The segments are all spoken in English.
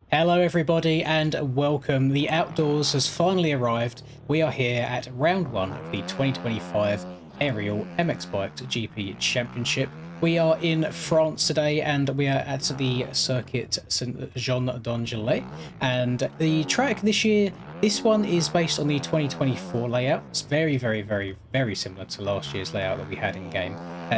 Hello everybody and welcome. The outdoors has finally arrived. We are here at round one of the 2025 ARL MXBGP Championship. We are in France today and we are at the circuit Saint-Jean-d'Angely, and the track this year, this one is based on the 2024 layout. It's very similar to last year's layout that we had in game.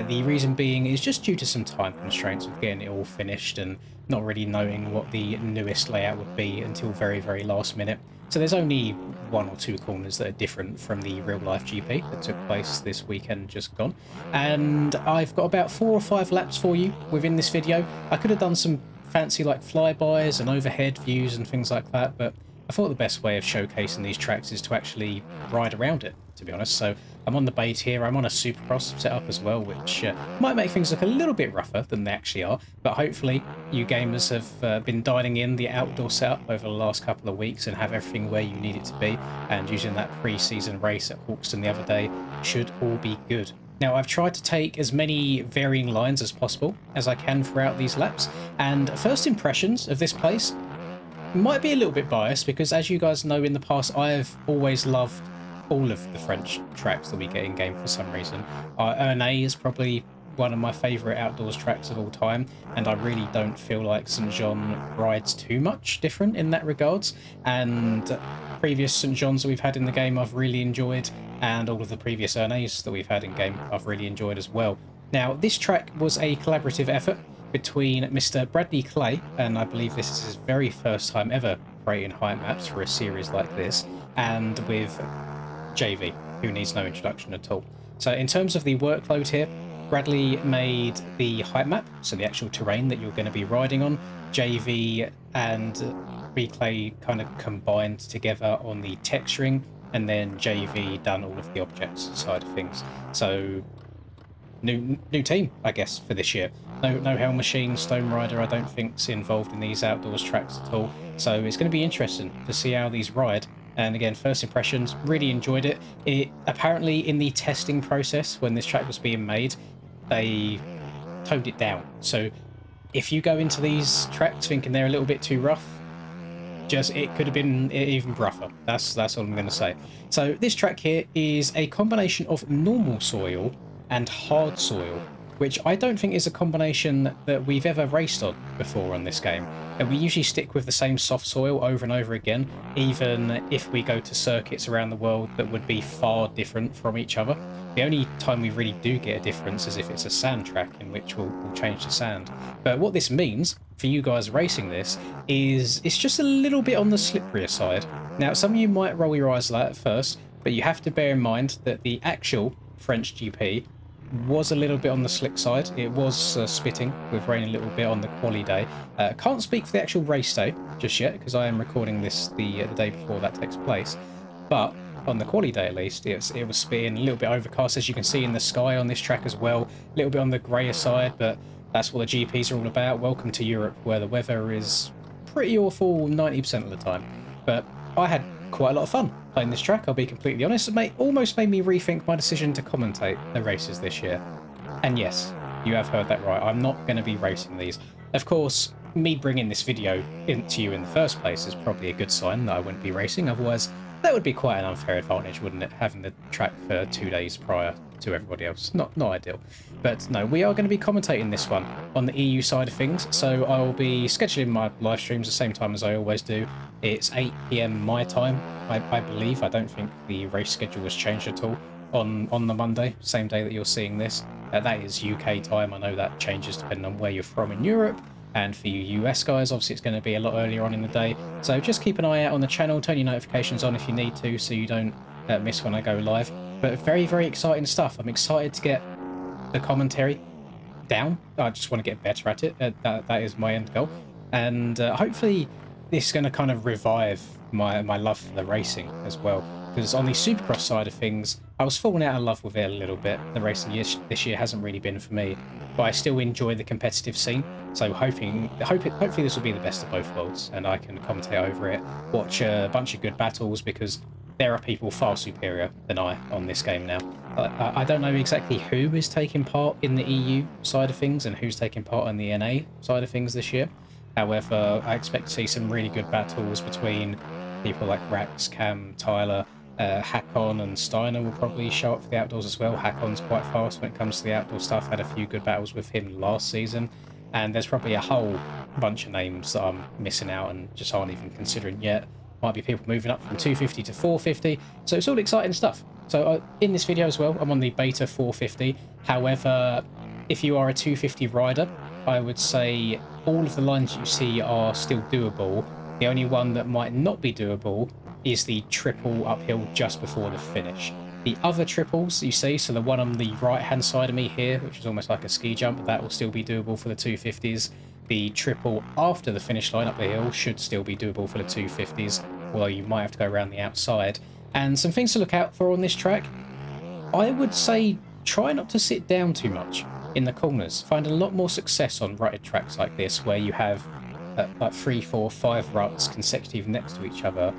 The reason being is just due to some time constraints of getting it all finished and not really knowing what the newest layout would be until very last minute. So there's only one or two corners that are different from the real life GP that took place this weekend just gone. And I've got about 4 or 5 laps for you within this video. I could have done some fancy like flybys and overhead views and things like that, but I thought the best way of showcasing these tracks is to actually ride around it, to be honest. So I'm on the bait here. I'm on a Supercross setup as well, which might make things look a little bit rougher than they actually are. But hopefully you gamers have been dialing in the outdoor setup over the last couple of weeks and have everything where you need it to be. And using that pre-season race at Hawkston the other day should all be good. Now, I've tried to take as many varying lines as possible as I can throughout these laps. And first impressions of this place might be a little bit biased because, as you guys know, in the past I've always loved all of the French tracks that we get in game for some reason. ARL is probably one of my favourite outdoors tracks of all time, and I really don't feel like St John rides too much different in that regards. And previous St Johns that we've had in the game I've really enjoyed, and all of the previous ARLs that we've had in game I've really enjoyed as well. Now, this track was a collaborative effort between Mr. Bradley Clay, and I believe this is his very first time ever creating height maps for a series like this, and with JV, who needs no introduction at all. So in terms of the workload here, Bradley made the height map, so the actual terrain that you're going to be riding on. JV and Clay kind of combined together on the texturing, and then JV done all of the objects side of things. So new team, I guess, for this year. No Hell Machine, Stone Rider, I don't think's involved in these outdoors tracks at all. So it's going to be interesting to see how these ride. And again, first impressions, really enjoyed it. It apparently in the testing process when this track was being made, they toned it down. So if you go into these tracks thinking they're a little bit too rough, it could have been even rougher. That's all I'm going to say. So this track here is a combination of normal soil and hard soil, which I don't think is a combination that we've ever raced on before on this game. And we usually stick with the same soft soil over and over again, even if we go to circuits around the world that would be far different from each other. The only time we really do get a difference is if it's a sand track, in which we'll change the sand. But what this means for you guys racing this is it's just a little bit on the slipperier side. Now, some of you might roll your eyes at that at first, but you have to bear in mind that the actual French GP was a little bit on the slick side. It was spitting with rain a little bit on the quali day. Can't speak for the actual race day just yet because I am recording this the day before that takes place, but on the quali day at least it was spitting, a little bit overcast, as you can see in the sky on this track as well, a little bit on the grayer side, but that's what the GPs are all about. Welcome to Europe, where the weather is pretty awful 90% of the time. But I had quite a lot of fun playing this track, I'll be completely honest. It almost made me rethink my decision to commentate the races this year. And yes, you have heard that right, I'm not going to be racing these. Of course, me bringing this video into you in the first place is probably a good sign that I wouldn't be racing, otherwise that would be quite an unfair advantage, wouldn't it, having the track for 2 days prior to everybody else. Not ideal. But no, we are going to be commentating this one on the EU side of things, so I will be scheduling my live streams the same time as I always do. It's 8 PM my time, I believe. I don't think the race schedule was changed at all on the Monday, same day that you're seeing this. That is UK time. I know that changes depending on where you're from in Europe, and for you US guys, obviously it's going to be a lot earlier on in the day. So just keep an eye out on the channel, turn your notifications on if you need to, so you don't miss when I go live. But very exciting stuff. I'm excited to get the commentary down. I just want to get better at it. That is my end goal. And hopefully this is going to kind of revive my love for the racing as well. Because on the Supercross side of things, I was falling out of love with it a little bit. The racing this year hasn't really been for me, but I still enjoy the competitive scene. So hopefully this will be the best of both worlds, and I can commentate over it, watch a bunch of good battles, because there are people far superior than I on this game now. I don't know exactly who is taking part in the EU side of things and who's taking part in the NA side of things this year. However, I expect to see some really good battles between people like Rax, Cam, Tyler, Hakon and Steiner will probably show up for the outdoors as well. Hakon's quite fast when it comes to the outdoor stuff. Had a few good battles with him last season. And there's probably a whole bunch of names that I'm missing out and just aren't even considering yet. Might be people moving up from 250 to 450. So it's all exciting stuff. So in this video as well, I'm on the beta 450. However, if you are a 250 rider, I would say all of the lines you see are still doable. The only one that might not be doable is the triple uphill just before the finish. The other triples you see, so the one on the right hand side of me here, which is almost like a ski jump, that will still be doable for the 250s. The triple after the finish line up the hill should still be doable for the 250s, although you might have to go around the outside. And some things to look out for on this track, I would say try not to sit down too much in the corners. Find a lot more success on rutted tracks like this where you have like 3, 4, 5 ruts consecutive next to each other.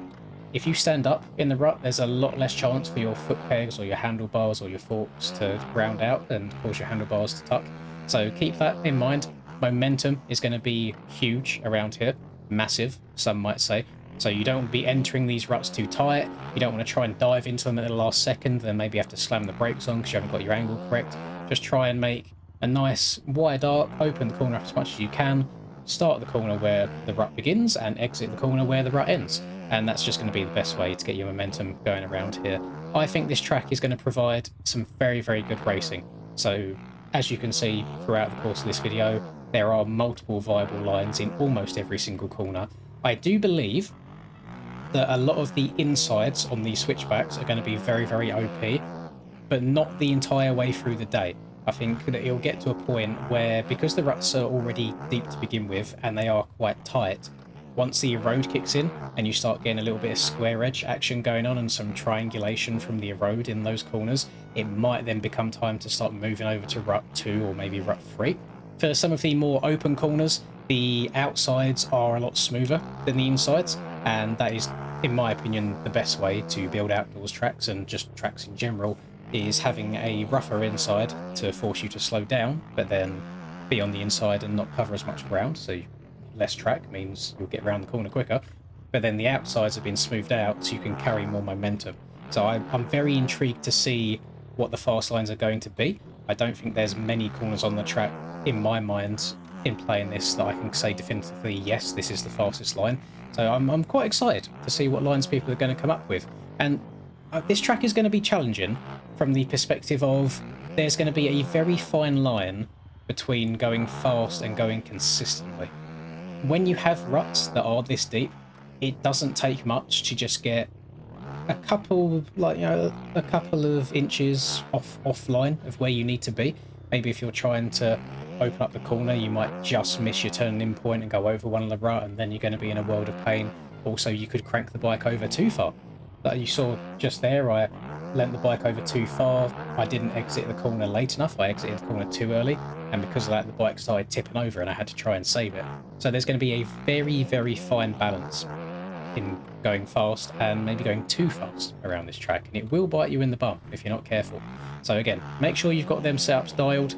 If you stand up in the rut, there's a lot less chance for your foot pegs or your handlebars or your forks to ground out and cause your handlebars to tuck. So keep that in mind. Momentum is going to be huge around here. Massive, some might say. So you don't want to be entering these ruts too tight. You don't want to try and dive into them at the last second, then maybe have to slam the brakes on because you haven't got your angle correct. Just try and make a nice wide arc, open the corner up as much as you can, start the corner where the rut begins and exit the corner where the rut ends. And that's just going to be the best way to get your momentum going around here. I think this track is going to provide some very, very good racing. So as you can see throughout the course of this video, there are multiple viable lines in almost every single corner. I do believe that a lot of the insides on these switchbacks are going to be very, very OP, but not the entire way through the day. I think that it'll get to a point where, because the ruts are already deep to begin with and they are quite tight, once the erode kicks in and you start getting a little bit of square edge action going on and some triangulation from the erode in those corners, it might then become time to start moving over to rut 2 or maybe rut 3. For some of the more open corners, the outsides are a lot smoother than the insides, and that is, in my opinion, the best way to build outdoors tracks and just tracks in general, is having a rougher inside to force you to slow down, but then be on the inside and not cover as much ground, so less track means you'll get around the corner quicker, but then the outsides have been smoothed out so you can carry more momentum. So I'm very intrigued to see what the fast lines are going to be. I don't think there's many corners on the track, in my mind, in playing this, that I can say definitively, yes, this is the fastest line. So I'm quite excited to see what lines people are going to come up with. And this track is going to be challenging from the perspective of there's going to be a very fine line between going fast and going consistently. When you have ruts that are this deep, it doesn't take much to just get a couple, a couple of inches offline of where you need to be. Maybe if you're trying to open up the corner, you might just miss your turning in point and go over one of the rut, and then you're going to be in a world of pain. Also, you could crank the bike over too far. Like you saw just there, I lent the bike over too far. I didn't exit the corner late enough. I exited the corner too early, and because of that, the bike started tipping over and I had to try and save it. So there's going to be a very, very fine balance in going fast and maybe going too fast around this track, and it will bite you in the bum if you're not careful. So again, make sure you've got them setups dialed.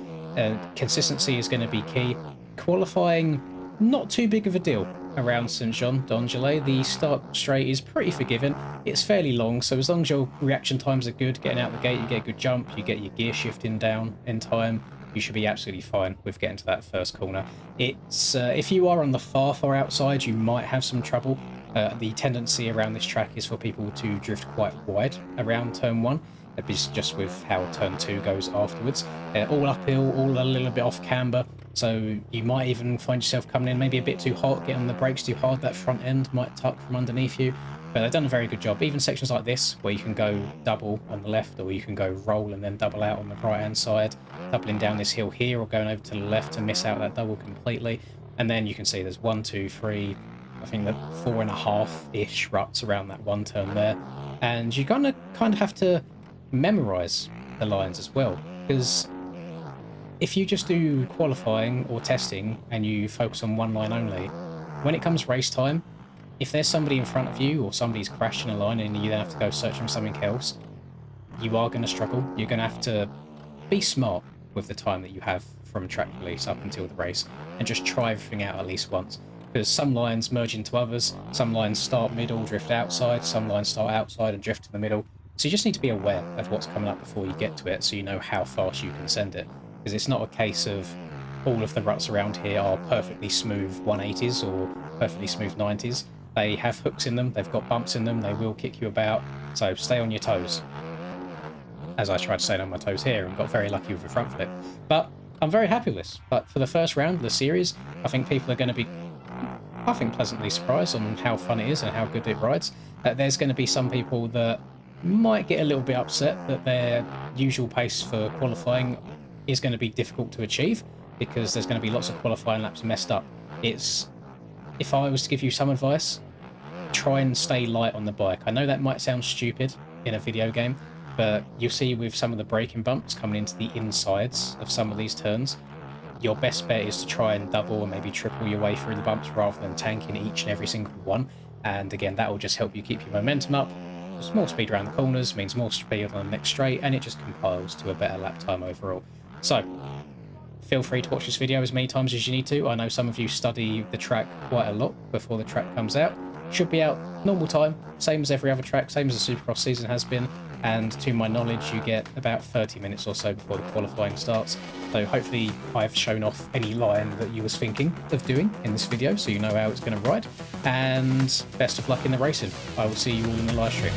Consistency is going to be key. Qualifying, not too big of a deal around Saint-Jean-d'Angely. The start straight is pretty forgiving. It's fairly long, so as long as your reaction times are good, getting out the gate, you get a good jump, you get your gear shifting down in time, you should be absolutely fine with getting to that first corner. It's if you are on the far outside, you might have some trouble. The tendency around this track is for people to drift quite wide around turn 1. It's just with how turn 2 goes afterwards. All uphill, all a little bit off camber, so you might even find yourself coming in maybe a bit too hot, getting on the brakes too hard, that front end might tuck from underneath you. But they've done a very good job. Even sections like this, where you can go double on the left, or you can go roll and then double out on the right-hand side, doubling down this hill here, or going over to the left to miss out that double completely. And then you can see there's 1, 2, 3, I think that 4.5-ish ruts around that one turn there. And you're gonna kind of have to memorize the lines as well, because if you just do qualifying or testing and you focus on one line only, when it comes race time, if there's somebody in front of you or somebody's crashed in a line and you then have to go searching for something else, you are going to struggle. You're going to have to be smart with the time that you have from track release up until the race and just try everything out at least once. because some lines merge into others, some lines start middle, drift outside, some lines start outside and drift to the middle. So you just need to be aware of what's coming up before you get to it, so you know how fast you can send it. Because it's not a case of all of the ruts around here are perfectly smooth 180s or perfectly smooth 90s. They have hooks in them, they've got bumps in them, they will kick you about, so stay on your toes. As I tried to stay on my toes here and got very lucky with the front flip. But I'm very happy with this. But for the first round of the series, I think people are going to be, I think, pleasantly surprised on how fun it is and how good it rides. There's going to be some people that might get a little bit upset that their usual pace for qualifying is going to be difficult to achieve, because there's going to be lots of qualifying laps messed up. If I was to give you some advice, try and stay light on the bike. I know that might sound stupid in a video game, but you'll see with some of the braking bumps coming into the insides of some of these turns, your best bet is to try and double or maybe triple your way through the bumps rather than tanking each and every single one. And again, that will just help you keep your momentum up. Just more speed around the corners means more speed on the next straight, and it just compiles to a better lap time overall. So feel free to watch this video as many times as you need to. I know some of you study the track quite a lot before the track comes out. Should be out normal time, same as every other track, same as the Supercross season has been. And to my knowledge, you get about 30 minutes or so before the qualifying starts. So hopefully I've shown off any line that you was thinking of doing in this video, so you know how it's going to ride. And best of luck in the racing. I will see you all in the live stream.